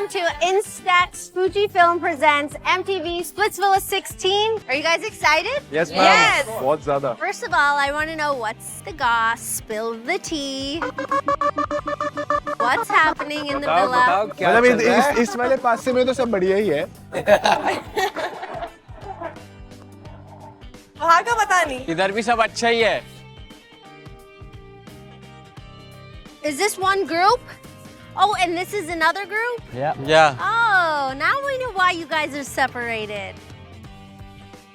to Instax Fujifilm presents MTV Splitsvilla 16. Are you guys excited? Yes, ma'am. Yes. बहुत ज़्यादा. First of all, I want to know what's the goss, spill the tea. What's happening in the villa? मतलब इस वाले पास से में तो सब बढ़िया ही है. वहाँ का पता नहीं. इधर भी सब अच्छा ही है. Is this one group? Oh, and this is another group? Yeah. Oh, now we know why you guys are separated.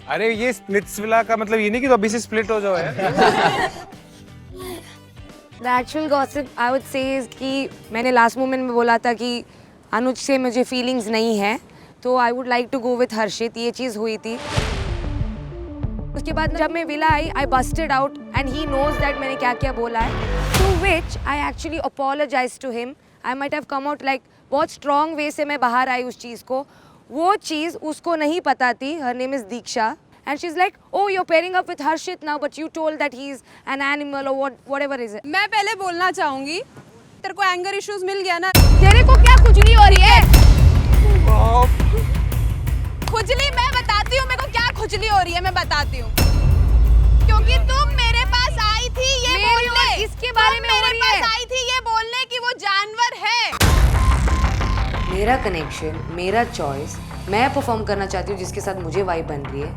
अरे ये स्प्लिट्सविला का मतलब ये नहीं कि तो अभी से स्प्लिट हो जाओ है. The actual gossip I would say is कि मैंने last moment में बोला था कि अनुज से मुझे feelings नहीं है, तो I would like to go with हर्षित. ये चीज़ हुई थी. उसके बाद जब मैं villa I, I busted out and he knows that मैंने क्या क्या बोला है. To which I actually apologized to him. I might have come out like बहुत strong way से मैं बाहर आई उस चीज़ को. वो चीज़ उसको नहीं पता थी. Her name is Deeksha. And she's like, oh, you're pairing up with Harshit now, but you told that he's an animal or whatever is it. मैं पहले बोलना चाहूँगी. तेरे को एंगर इश्यूज मिल गया ना? तेरे को क्या खुजली हो रही है? खुजली मैं बताती हूँ. मेरे को क्या खुजली हो रही है मैं बताती हूँ. क्योंकि तुम मेरे पास आई थी ये बोलने. इसके बारे में हो रही है. मेरे पास आई थी ये बोलने कि वो जानवर है. मेरा कनेक्शन, मेरा चॉइस, मैं परफॉर्म करना चाहती हूँ जिसके साथ मुझे वाइब बन रही है.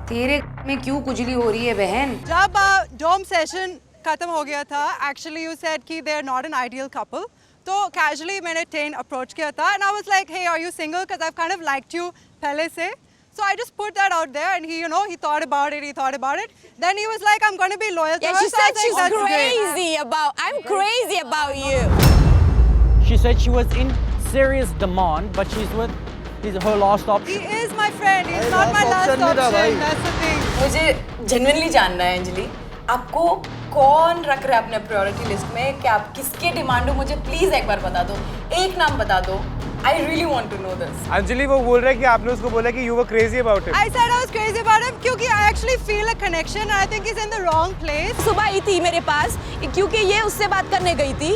तेरे में क्यों कुजली हो रही है बहन? जब डोम सेशन खत्म हो गया था, एक्चुअली यू सेड कि they are not an ideal couple. तो कैजुअली मैंने टेन अप्रोच किया था and I was like, hey are you single, because I have kind of liked you पहले से. So I just put that out there and he, you know, he thought about it. Then he was like, I'm going to be loyal to her. She said she's crazy about, I'm crazy about you. She said she was in serious demand, but she's with her last option. He is my friend. He's not my last option. That's the thing. मुझे genuinely जानना है अंजलि, आपको कौन रख रहा है अपने priority list में? कि आप किसके डिमांड हो? मुझे प्लीज एक बार बता दो. एक नाम बता दो. I really want to know this. Anjali वो बोल रहा है कि आपने उसको बोला कि you were crazy about him. I said I was crazy about him क्योंकि I actually feel a connection and I think he's in the wrong place. सुबह आई थी मेरे पास क्योंकि ये उससे बात करने गई थी.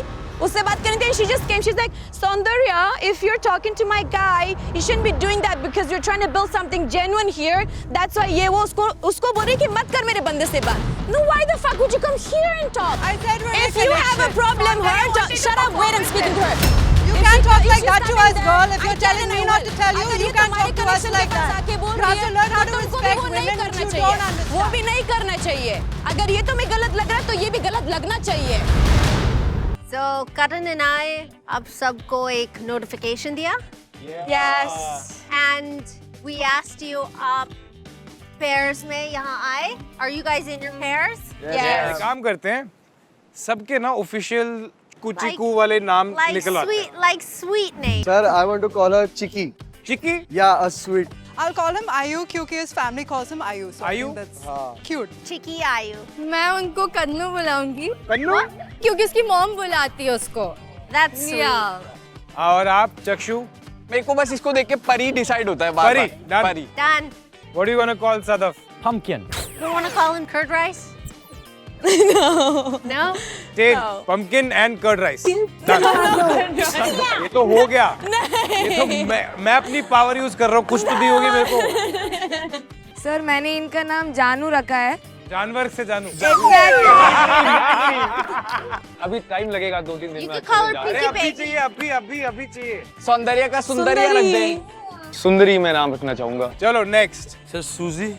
उससे बात करनी थी. She just came. She's like, Saundarya, if you're talking to my guy, you shouldn't be doing that because you're trying to build something genuine here. That's why ये वो उसको बोल रही कि मत कर मेरे बंदे से बात. No, why the fuck would you come here and talk? I said we're If you have a problem, shut up. Wait, I'm speaking to her. You can't talk like that to us, girl. If you're telling me not to tell you, you can't talk to us like that. You have to learn how to respect women which you don't understand. वो भी नहीं करना चाहिए. अगर ये तुम्हें गलत लग रहा है तो ये भी गलत लगना चाहिए. So, Karan and I अब सबको एक notification दिया. Yes. And we asked you आप pairs में यहाँ आए. Are you guys in your pairs? एक काम करते हैं. सबके ना official कुचिकू वाले नाम निकलवाते हैं. Like sweet name. Sir, I want to call her Chiki. Chikki? Yeah, a sweet. I'll call him Ayu क्योंकि his family calls him Ayu. So Ayu? I think that's cute. Chiki Ayu. मैं उनको कन्नू बुलाऊंगी कन्नू? क्योंकि उसकी mom बुलाती है उसको. That's sweet. Yeah. और आप चक्षु? मेरे को बस इसको देख के परी डिसाइड होता है बार परी, done. परी. Done. What do you want to call Sadaf? Pumpkin. You want to call him curd rice? No. Ten, pumpkin and curd rice. Done. ये तो हो गया. ये तो मैं अपनी पावर यूज कर रहा हूँ. कुछ तो दी होगी मेरे को. सर मैंने इनका नाम जानू रखा है. जानवर से जानू. अभी टाइम लगेगा 2-3 दिन में. You could call her अरे Pinky अभी Baby. चाहिए अभी चाहिए. सौंदर्य का सुंदरिया रख दें. सुंदरी मैं नाम रखना चाहूंगा. चलो नेक्स्ट. Sir, Suzy.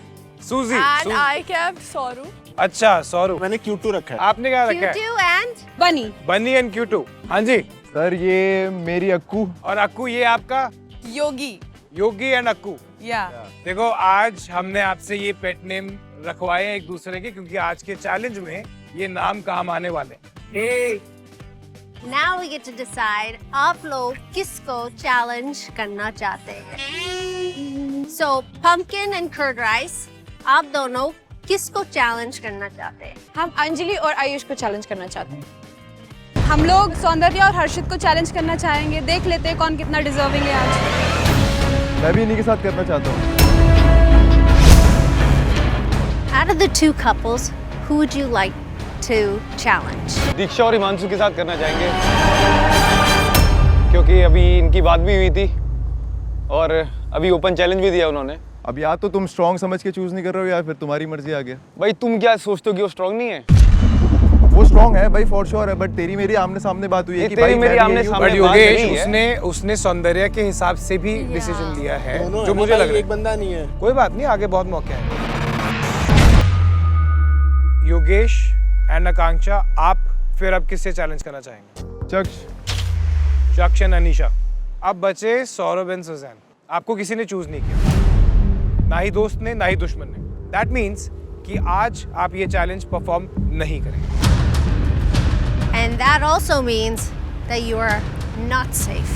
सूजी. And I kept Soru. अच्छा सौरू. मैंने Q2 रखा है. आपने क्या रखा है? Q2 and Bunny. बनी एंड Q2. हाँ जी. सर ये मेरी अक्कू. और अक्कू ये आपका? Yogi. Yogi and Akku. Yeah. देखो आज हमने आपसे ये पेट नेम रखवाए हैं एक दूसरे के क्योंकि आज के चैलेंज में ये नाम काम आने वाले हैं. now we get to decide आप लोग किसको challenge करना चाहते हैं. So pumpkin and curd rice आप दोनों किसको challenge करना चाहते हैं? हम अंजलि और आयुष को चैलेंज करना चाहते हैं. हम लोग सौंदर्य और हर्षित को चैलेंज करना चाहेंगे. देख लेते हैं कौन कितना डिजर्विंग है आज. मैं भी इन्हीं के साथ करना चाहता हूँ. Out of the two couples, who would you like to challenge? दीक्षा और हिमांशु के साथ करना चाहेंगे. क्योंकि अभी इनकी बात भी हुई थी और अभी ओपन चैलेंज भी दिया उन्होंने। अब या तो तुम स्ट्रॉन्ग समझ के चूज नहीं कर रहे हो या फिर तुम्हारी मर्जी आ गया। भाई तुम क्या सोचते हो कि वो स्ट्रांग नहीं है? वो स्ट्रॉन्ग है भाई, फॉर श्योर है, बट तेरी मेरी आमने सामने बात हुई है कि तेरी भाई मेरी मैं भी आमने यही हूँ। सामने बट बात योगेश नहीं है। उसने सौंदर्य के हिसाब से भी डिसीजन लिया है जो मुझे लग रहा है। एक बंदा नहीं है। कोई बात नहीं, आगे बहुत मौके हैं। योगेश एंड आकांक्षा, आप फिर अब किससे चैलेंज करना चाहेंगे? चक्ष एंड अनीशा। अब बचे सौरभ एंड सुजैन। आपको किसी ने चूज नहीं किया, ना ही दोस्त ने ना ही दुश्मन ने। दैट मीन्स कि आज आप ये चैलेंज परफॉर्म नहीं करेंगे। And that also means that you are not safe.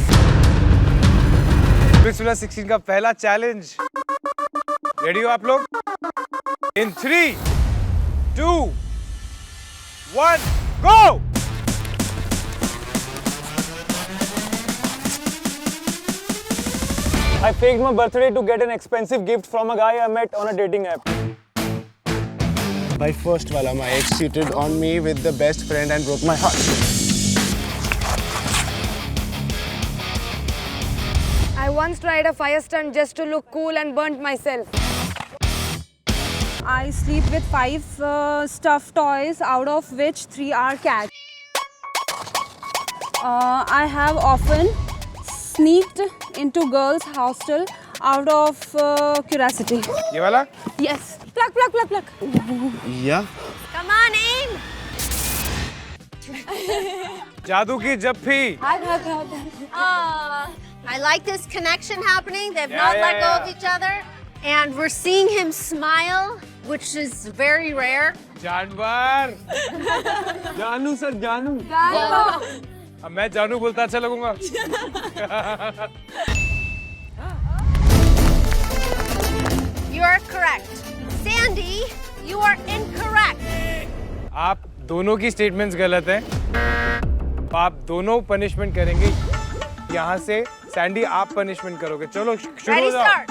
Split 16 का पहला चैलेंज। रेडी हो आप लोग? इन 3, 2, 1, go! I faked my birthday to get an expensive gift from a guy I met on a dating app. My first wala, my ex cheated on me with the best friend and broke my heart. I once tried a fire stunt just to look cool and burnt myself. I sleep with 5 stuffed toys, out of which 3 are cats. I have often sneaked into girls' hostel out of curiosity. ये वाला? Yes. Pluck, pluck, pluck, pluck. Yeah. Come on, aim! जादू की जप्फी। I like this connection happening. They've Yeah, not yeah, let go yeah. of each other. And we're seeing him smile, which is very rare. जानवर। जानू sir जानू। अब मैं जानू बोलता अच्छा लगूंगा। You are correct. Sandy, you are incorrect. आप दोनों की स्टेटमेंट्स गलत हैं। आप दोनों पनिशमेंट करेंगे। यहाँ से सैंडी आप पनिशमेंट करोगे। चलो शुरू Ready, हो जाओ। start.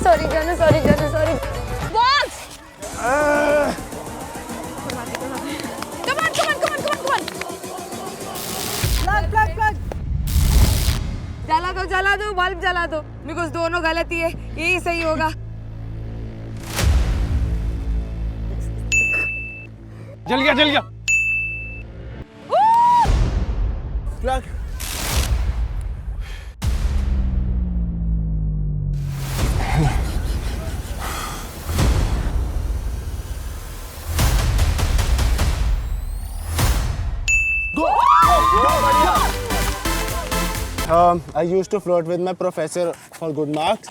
Sorry, Janu. Balls! Come on. Plug. जला दो, बल्ब जला दो। बिकॉज दोनों गलत ही है, यही सही होगा। जल गया। Plug. I used to flirt with my professor for good marks.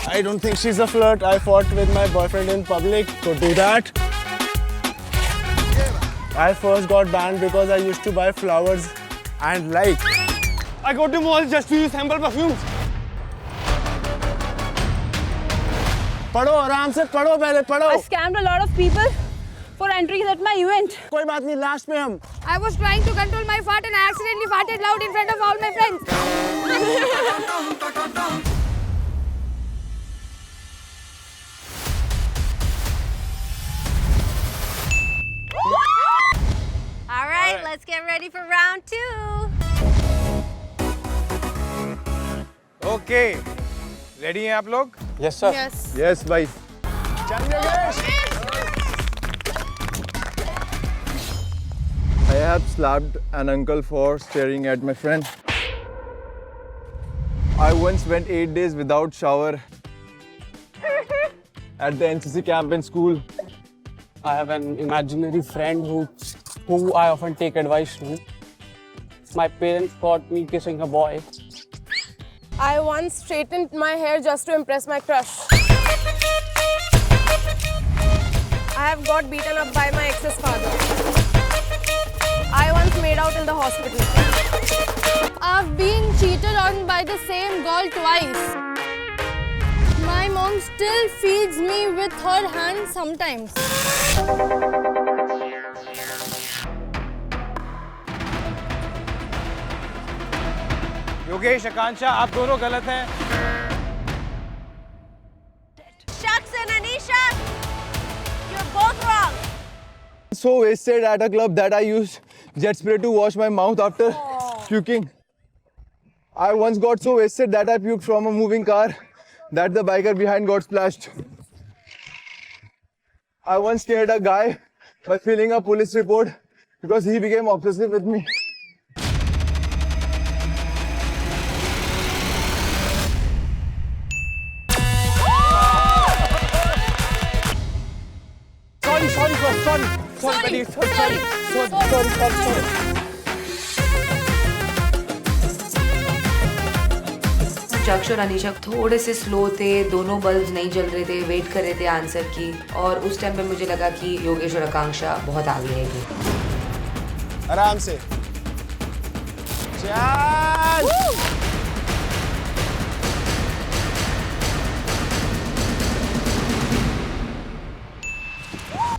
I don't think she's a flirt. I fought with my boyfriend in public. Could do that. I first got banned because I used to buy flowers and like. I go to mall just to use sample perfumes. पढ़ो आराम से पढ़ो पहले पढ़ो. I scammed a lot of people for entries at my event. कोई बात नहीं last में हम. I was trying to control my fart and I accidentally farted loud in front of all my friends. All right, let's get ready for round 2. Okay, ready हैं आप लोग? Yes sir. Yes भाई. I have slapped an uncle for staring at my friend. I once went 8 days without shower at the NCC camp in school. I have an imaginary friend who I often take advice to. My parents caught me kissing a boy. I once straightened my hair just to impress my crush. I have got beaten up by my ex's father. I once made out in the hospital. I've been cheated on by the same girl twice. My mom still feeds me with her hand sometimes. Yogesh, Akanksha, आप दोनों गलत हैं। Shucks and Anisha, you're both So wasted at a club that I used jet spray to wash my mouth after puking. I once got so wasted that I puked from a moving car that the biker behind got splashed. I once scared a guy by filling a police report because he became obsessive with me. चक्ष और अनीशा थोड़े से slow थे, दोनों bulb नहीं जल रहे थे, wait कर रहे थे आंसर की, और उस टाइम पे मुझे लगा कि योगेश और आकांक्षा बहुत आगे रहेगी। आराम से चल।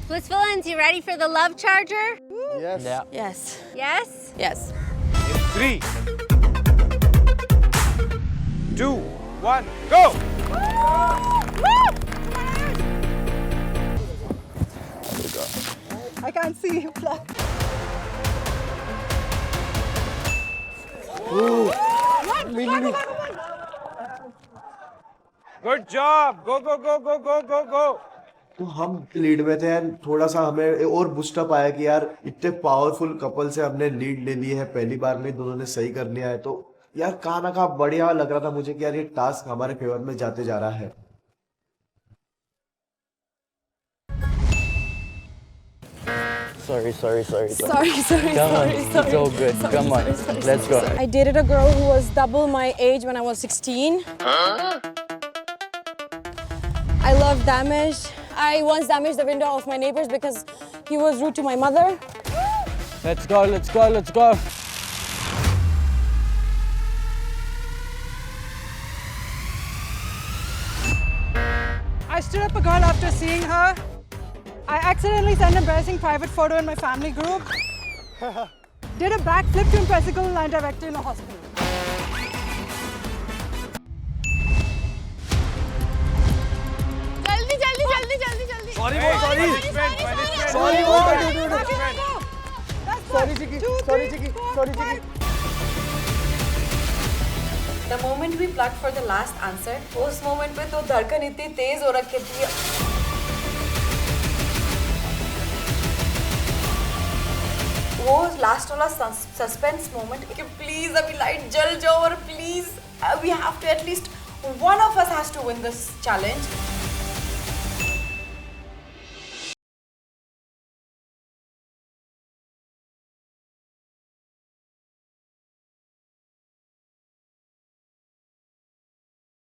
Bliss Villains, you ready for the love charger? Yes. Yeah. Yes. Yes? Yes. 3, 2, 1, go! I can't see you. Good job! Go, go, go, go, go, go, go! तो हम लीड में थे एंड थोड़ा सा हमें और बूस्टअप आया कि यार इतने पावरफुल कपल से हमने लीड ले ली है, पहली बार में दोनों ने सही कर लिया है, तो यार कहाँ ना कहाँ बढ़िया लग रहा था मुझे कि यार ये टास्क हमारे फेवर में जाते जा रहा है। Sorry. Sorry. Come on, it's all good. Come on, let's go. I dated a girl who was double my age when I was 16. I love damage. I once damaged the window of my neighbors because he was rude to my mother. Let's go. I stood up a girl after seeing her. I accidentally sent an embarrassing private photo in my family group. Did a backflip to impress a girl line director in a hospital. Sorry. The moment we plucked for the last answer, उस moment पे तो धड़कन इतनी तेज हो रखी थी। वो last वाला सस्पेंस मोमेंट कि प्लीज अभी लाइट जल जाओ और please we have to at least one of us has to win this challenge.